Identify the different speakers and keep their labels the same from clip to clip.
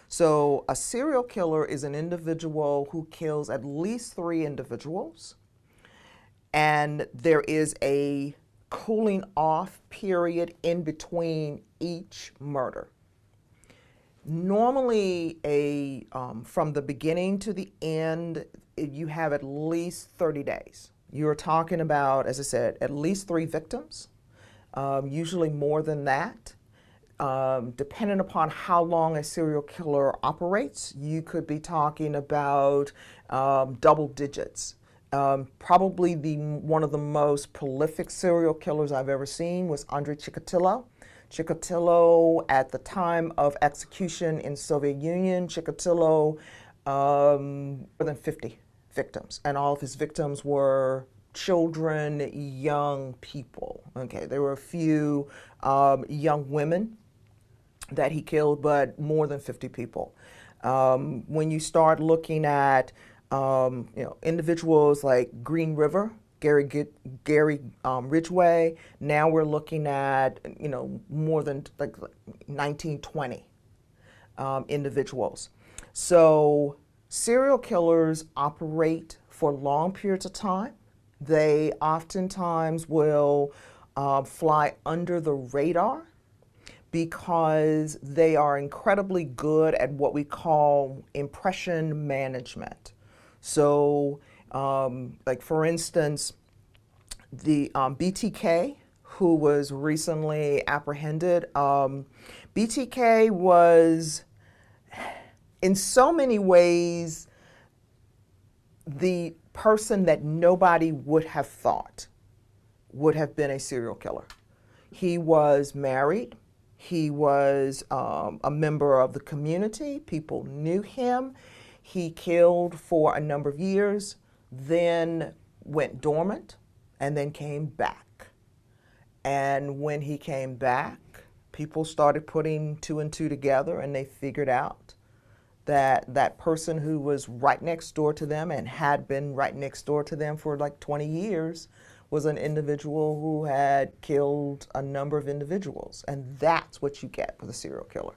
Speaker 1: So a serial killer is an individual who kills at least 3 individuals, and there is a cooling off period in between each murder. Normally, from the beginning to the end, you have at least 30 days. You're talking about, as I said, at least 3 victims, usually more than that. Depending upon how long a serial killer operates, you could be talking about double digits. Probably one of the most prolific serial killers I've ever seen was Andrei Chikatilo. Chikatilo, at the time of execution in Soviet Union, Chikatilo, more than 50 victims, and all of his victims were children, young people. Okay, there were a few young women that he killed, but more than 50 people. When you start looking at individuals like Green River, Gary Ridgway, now we're looking at more than like 19, 20 individuals. So serial killers operate for long periods of time. They oftentimes will fly under the radar because they are incredibly good at what we call impression management. So, like for instance, the BTK, who was recently apprehended, BTK was in so many ways the person that nobody would have thought would have been a serial killer. He was married. He was a member of the community. People knew him. He killed for a number of years, then went dormant, and then came back. And when he came back, people started putting 2 and 2 together, and they figured out that that person who was right next door to them and had been right next door to them for like 20 years was an individual who had killed a number of individuals. And that's what you get with a serial killer.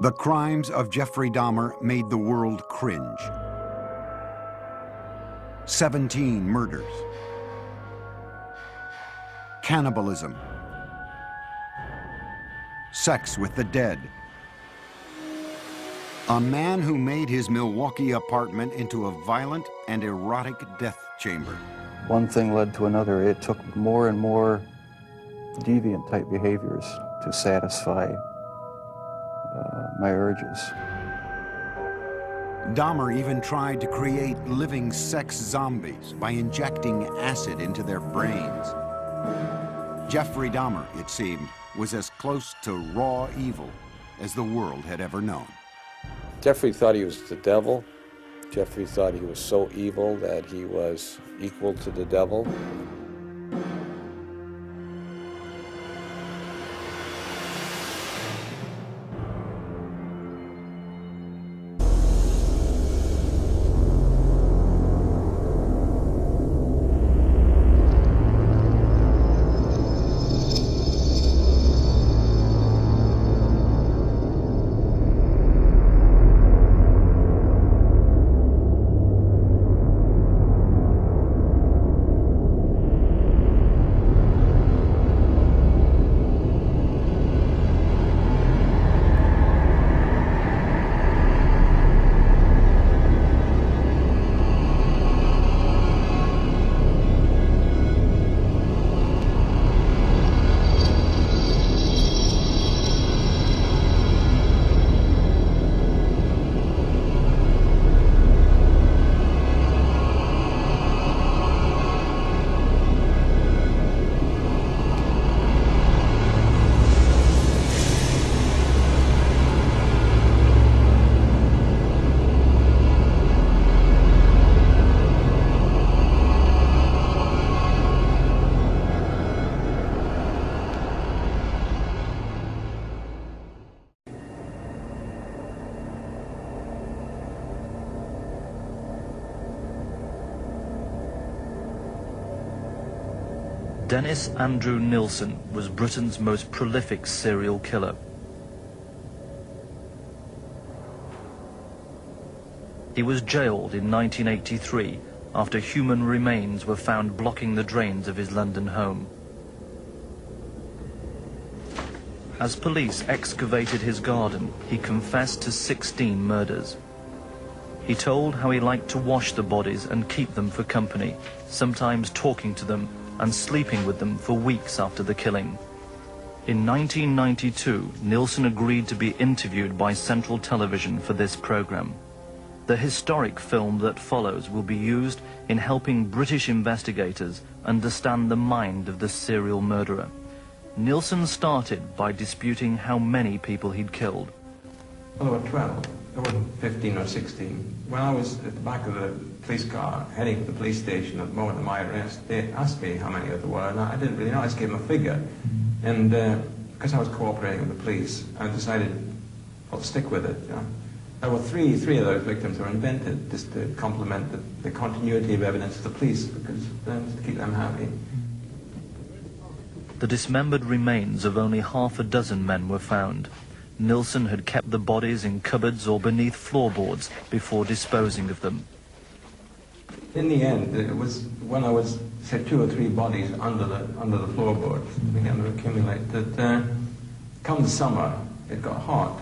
Speaker 2: The crimes of Jeffrey Dahmer made the world cringe. 17 murders. Cannibalism. Sex with the dead. A man who made his Milwaukee apartment into a violent and erotic death chamber.
Speaker 3: One thing led to another. It took more and more deviant type behaviors to satisfy my urges.
Speaker 2: Dahmer even tried to create living sex zombies by injecting acid into their brains. Jeffrey Dahmer, it seemed, was as close to raw evil as the world had ever known.
Speaker 4: Jeffrey thought he was the devil. Jeffrey thought he was so evil that he was equal to the devil.
Speaker 5: Dennis Andrew Nilsen was Britain's most prolific serial killer. He was jailed in 1983 after human remains were found blocking the drains of his London home. As police excavated his garden, he confessed to 16 murders. He told how he liked to wash the bodies and keep them for company, sometimes talking to them and sleeping with them for weeks after the killing. In 1992, Nilsen agreed to be interviewed by Central Television for this program. The historic film that follows will be used in helping British investigators understand the mind of the serial murderer. Nilsen started by disputing how many people he'd killed.
Speaker 6: Well, there were 12. There weren't 15 or 16. When I was at the back of the police car heading to the police station at the moment of my arrest, they asked me how many there were, and I didn't really know. I just gave them a figure. And because I was cooperating with the police, I decided I'll stick with it. You know? There were three of those victims were invented just to complement the continuity of evidence to the police, because then to keep them happy.
Speaker 5: The dismembered remains of only half a dozen men were found. Nilsen had kept the bodies in cupboards or beneath floorboards before disposing of them.
Speaker 6: In the end, it was when I was, say, 2 or 3 bodies under the floorboards began to accumulate that come the summer, it got hot,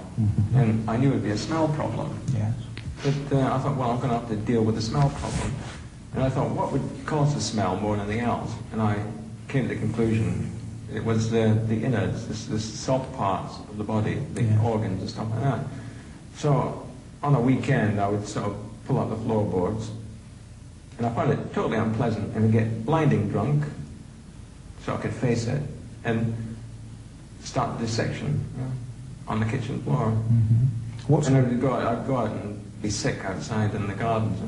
Speaker 6: and I knew it would be a smell problem.
Speaker 7: Yes.
Speaker 6: But I thought, well, I'm going to have to deal with the smell problem. And I thought, what would cause the smell more than anything else? And I came to the conclusion it was the innards, the soft parts of the body, the organs and stuff like that. So on a weekend, I would sort of pull out the floorboards, and I found it totally unpleasant, and get blinding drunk, so I could face it, and start the dissection on the kitchen floor. And I'd go out and be sick outside in the gardens.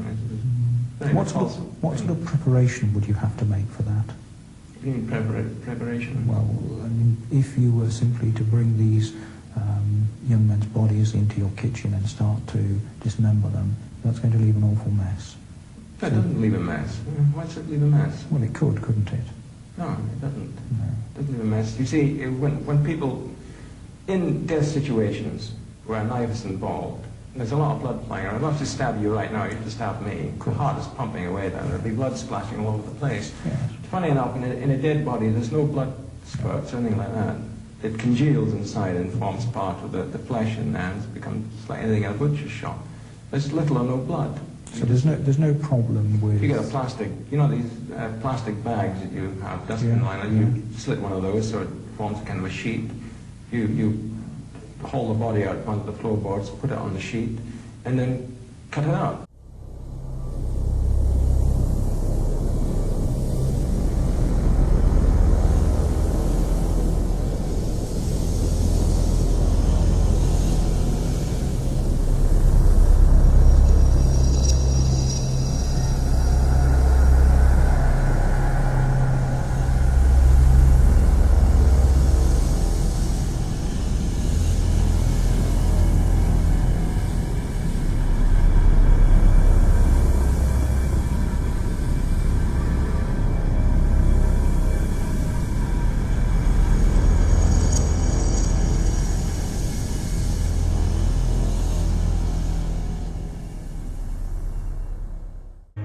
Speaker 7: What sort of preparation would you have to make for that?
Speaker 6: Preparation?
Speaker 7: Well, I mean, if you were simply to bring these young men's bodies into your kitchen and start to dismember them, that's going to leave an awful mess.
Speaker 6: That doesn't leave a mess. Why does it leave a mess?
Speaker 7: Well, it could, couldn't it?
Speaker 6: No, it doesn't.
Speaker 7: No.
Speaker 6: It doesn't leave a mess. You see, when people in death situations, where a knife is involved, and there's a lot of blood flying around. I'd love to stab you right now, you have to stab me. The heart is pumping away then, there'll be blood splashing all over the place.
Speaker 7: Yes.
Speaker 6: Funny enough, in a dead body, there's no blood spurts or anything like that. It congeals inside and forms part of the flesh in there, and it becomes like anything in a butcher's shop. There's little or no blood.
Speaker 7: So there's no problem with...
Speaker 6: If you get a plastic, you know these plastic bags that you have, dustbin liners, you slit one of those so it forms kind of a sheet. You hold the body out onto the floorboards, put it on the sheet, and then cut it out.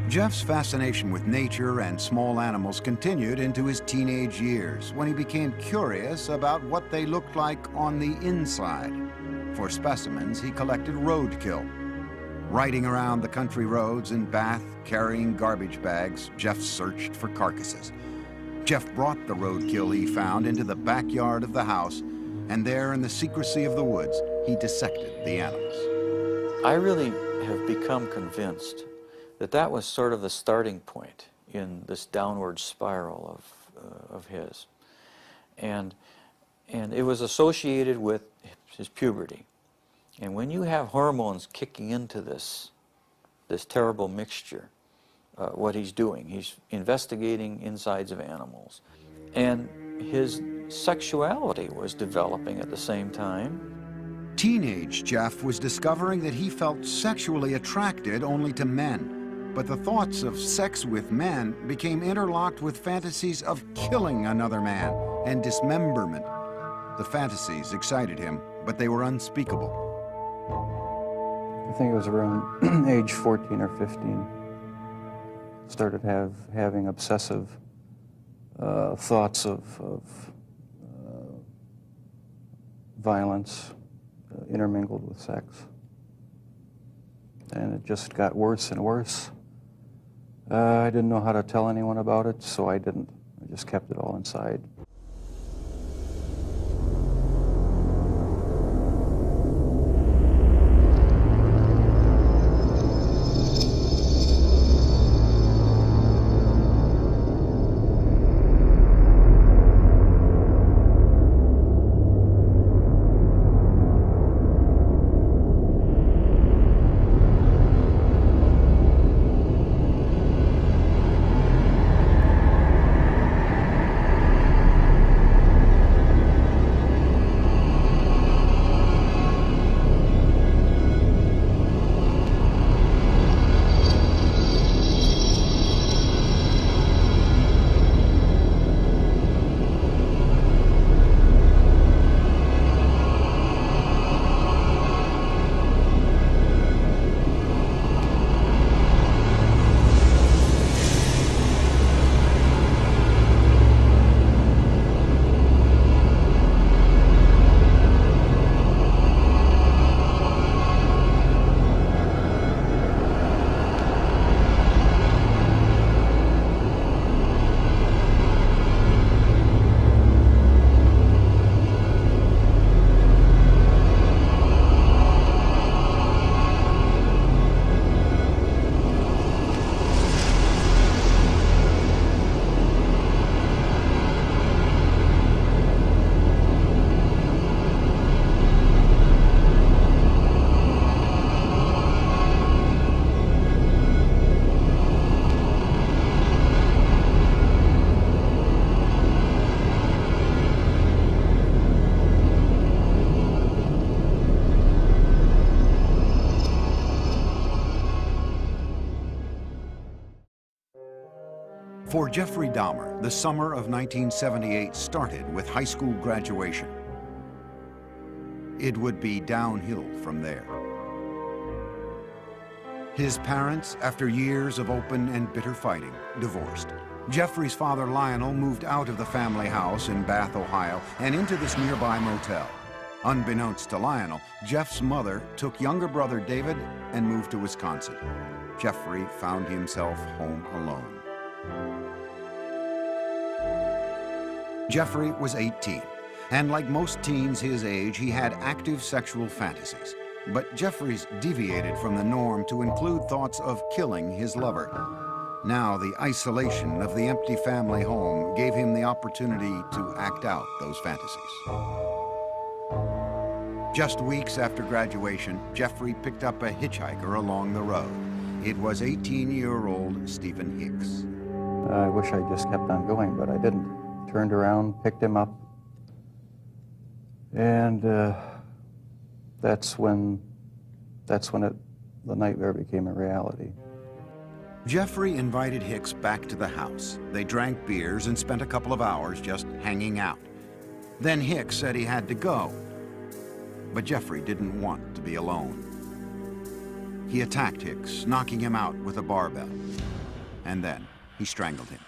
Speaker 2: Jeff's fascination with nature and small animals continued into his teenage years when he became curious about what they looked like on the inside. For specimens, he collected roadkill. Riding around the country roads in Bath, carrying garbage bags, Jeff searched for carcasses. Jeff brought the roadkill he found into the backyard of the house, and there in the secrecy of the woods, he dissected the animals.
Speaker 8: I really have become convinced that that was sort of the starting point in this downward spiral of his. And it was associated with his puberty. And when you have hormones kicking into this terrible mixture, what he's doing, he's investigating insides of animals. And his sexuality was developing at the same time.
Speaker 2: Teenage Jeff was discovering that he felt sexually attracted only to men. But the thoughts of sex with men became interlocked with fantasies of killing another man and dismemberment. The fantasies excited him, but they were unspeakable.
Speaker 3: I think it was around age 14 or 15. Started having obsessive thoughts of violence intermingled with sex. And it just got worse and worse. I didn't know how to tell anyone about it, so I didn't. I just kept it all inside.
Speaker 2: For Jeffrey Dahmer, the summer of 1978 started with high school graduation. it would be downhill from there. His parents, after years of open and bitter fighting, divorced. Jeffrey's father, Lionel, moved out of the family house in Bath, Ohio, and into this nearby motel. Unbeknownst to Lionel, Jeff's mother took younger brother David and moved to Wisconsin. Jeffrey found himself home alone. Jeffrey was 18, and like most teens his age, he had active sexual fantasies. But Jeffrey's deviated from the norm to include thoughts of killing his lover. Now the isolation of the empty family home gave him the opportunity to act out those fantasies. Just weeks after graduation, Jeffrey picked up a hitchhiker along the road. It was 18-year-old Stephen Hicks.
Speaker 3: I wish I just kept on going, but I didn't. Turned around, picked him up, and that's when the nightmare became a reality.
Speaker 2: Jeffrey invited Hicks back to the house. They drank beers and spent a couple of hours just hanging out. Then Hicks said he had to go, but Jeffrey didn't want to be alone. He attacked Hicks, knocking him out with a barbell, and then he strangled him.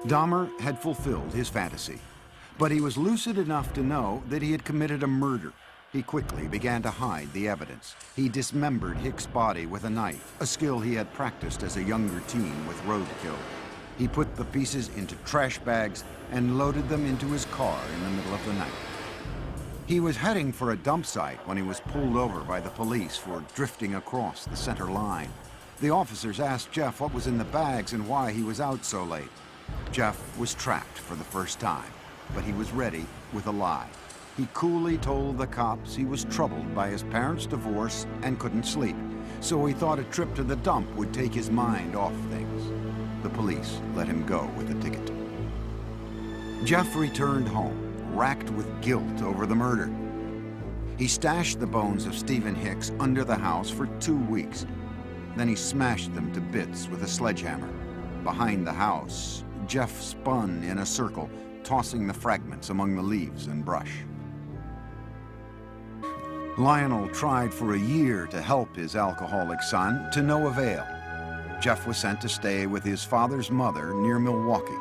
Speaker 2: Dahmer had fulfilled his fantasy, but he was lucid enough to know that he had committed a murder. He quickly began to hide the evidence. He dismembered Hicks' body with a knife, a skill he had practiced as a younger teen with roadkill. He put the pieces into trash bags and loaded them into his car in the middle of the night. He was heading for a dump site when he was pulled over by the police for drifting across the center line. The officers asked Jeff what was in the bags and why he was out so late. Jeff was trapped for the first time, but he was ready with a lie. He coolly told the cops he was troubled by his parents' divorce and couldn't sleep, so he thought a trip to the dump would take his mind off things. The police let him go with a ticket. Jeff returned home, racked with guilt over the murder. He stashed the bones of Stephen Hicks under the house for 2 weeks. Then he smashed them to bits with a sledgehammer. Behind the house, Jeff spun in a circle, tossing the fragments among the leaves and brush. Lionel tried for a year to help his alcoholic son, to no avail. Jeff was sent to stay with his father's mother near Milwaukee.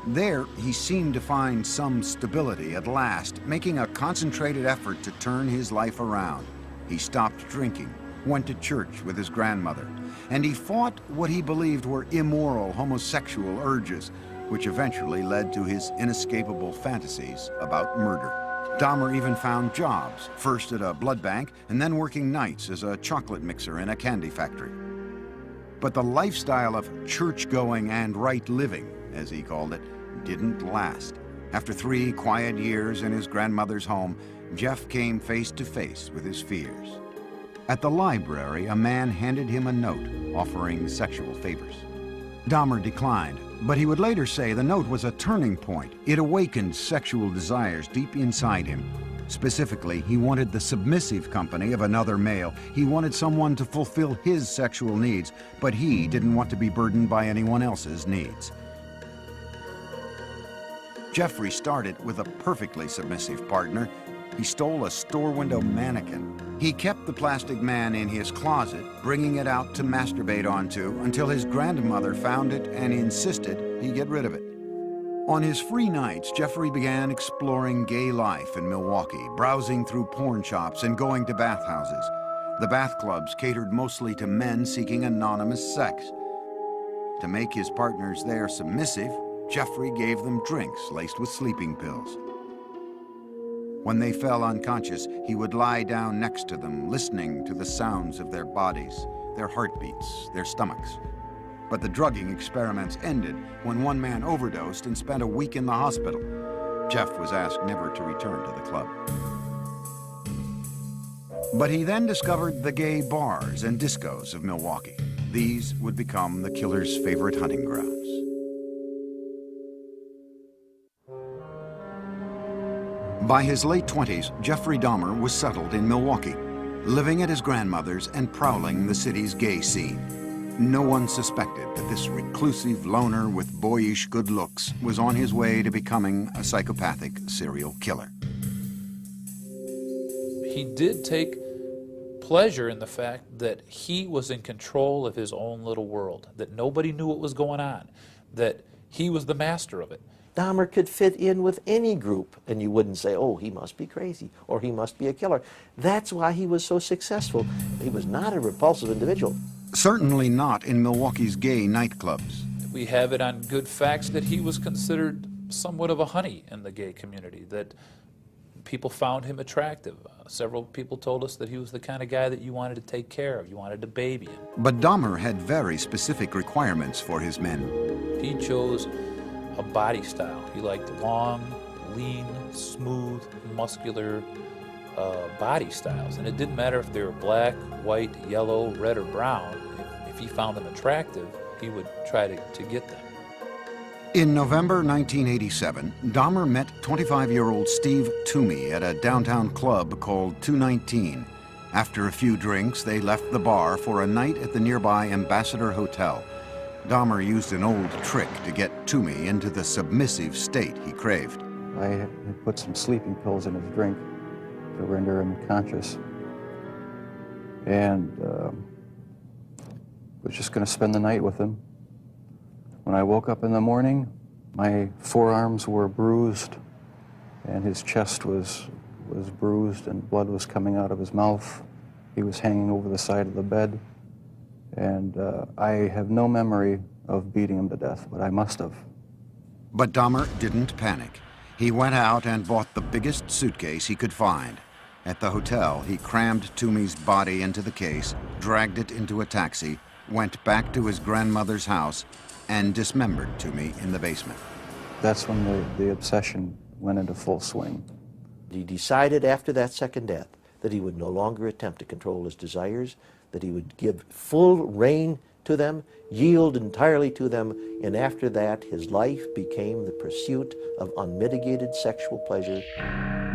Speaker 2: There, he seemed to find some stability at last, making a concentrated effort to turn his life around. He stopped drinking, went to church with his grandmother, and he fought what he believed were immoral homosexual urges, which eventually led to his inescapable fantasies about murder. Dahmer even found jobs, first at a blood bank and then working nights as a chocolate mixer in a candy factory. But the lifestyle of church-going and right living, as he called it, didn't last. After 3 quiet years in his grandmother's home, Jeff came face to face with his fears. At the library, a man handed him a note offering sexual favors. Dahmer declined, but he would later say the note was a turning point. It awakened sexual desires deep inside him. Specifically, he wanted the submissive company of another male. He wanted someone to fulfill his sexual needs, but he didn't want to be burdened by anyone else's needs. Jeffrey started with a perfectly submissive partner. He stole a store window mannequin. He kept the plastic man in his closet, bringing it out to masturbate onto until his grandmother found it and insisted he get rid of it. On his free nights, Jeffrey began exploring gay life in Milwaukee, browsing through porn shops and going to bathhouses. The bath clubs catered mostly to men seeking anonymous sex. To make his partners there submissive, Jeffrey gave them drinks laced with sleeping pills. When they fell unconscious, he would lie down next to them, listening to the sounds of their bodies, their heartbeats, their stomachs. But the drugging experiments ended when one man overdosed and spent a week in the hospital. Jeff was asked never to return to the club. But he then discovered the gay bars and discos of Milwaukee. These would become the killer's favorite hunting grounds. By his late 20s, Jeffrey Dahmer was settled in Milwaukee, living at his grandmother's and prowling the city's gay scene. No one suspected that this reclusive loner with boyish good looks was on his way to becoming a psychopathic serial killer.
Speaker 9: he did take pleasure in the fact that he was in control of his own little world, that nobody knew what was going on, that he was the master of it.
Speaker 10: Dahmer could fit in with any group, and you wouldn't say, oh, he must be crazy, or he must be a killer. That's why he was so successful. He was not a repulsive individual.
Speaker 2: Certainly not in Milwaukee's gay nightclubs.
Speaker 9: We have it on good facts that he was considered somewhat of a honey in the gay community, that people found him attractive. Several people told us that he was the kind of guy that you wanted to take care of, you wanted to baby him.
Speaker 2: But Dahmer had very specific requirements for his men.
Speaker 9: He chose a body style. He liked long, lean, smooth, muscular body styles. And it didn't matter if they were black, white, yellow, red, or brown. If he found them attractive, he would try to get them.
Speaker 2: In November 1987, Dahmer met 25-year-old Steve Toomey at a downtown club called 219. After a few drinks, they left the bar for a night at the nearby Ambassador Hotel. Dahmer used an old trick to get Toomey into the submissive state he craved.
Speaker 3: I had put some sleeping pills in his drink to render him conscious. And was just going to spend the night with him. When I woke up in the morning, my forearms were bruised, and his chest was bruised, and blood was coming out of his mouth. He was hanging over the side of the bed, and I have no memory of beating him to death, but I must have.
Speaker 2: But Dahmer didn't panic. He went out and bought the biggest suitcase he could find. At the hotel, he crammed Toomey's body into the case, dragged it into a taxi, went back to his grandmother's house, and dismembered Toomey in the basement.
Speaker 3: That's when the obsession went into full swing.
Speaker 10: He decided after that second death that he would no longer attempt to control his desires, that he would give full rein to them, yield entirely to them, and after that his life became the pursuit of unmitigated sexual pleasure.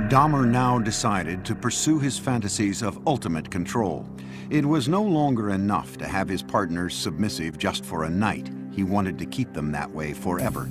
Speaker 2: Dahmer now decided to pursue his fantasies of ultimate control. It was no longer enough to have his partners submissive just for a night. He wanted to keep them that way forever.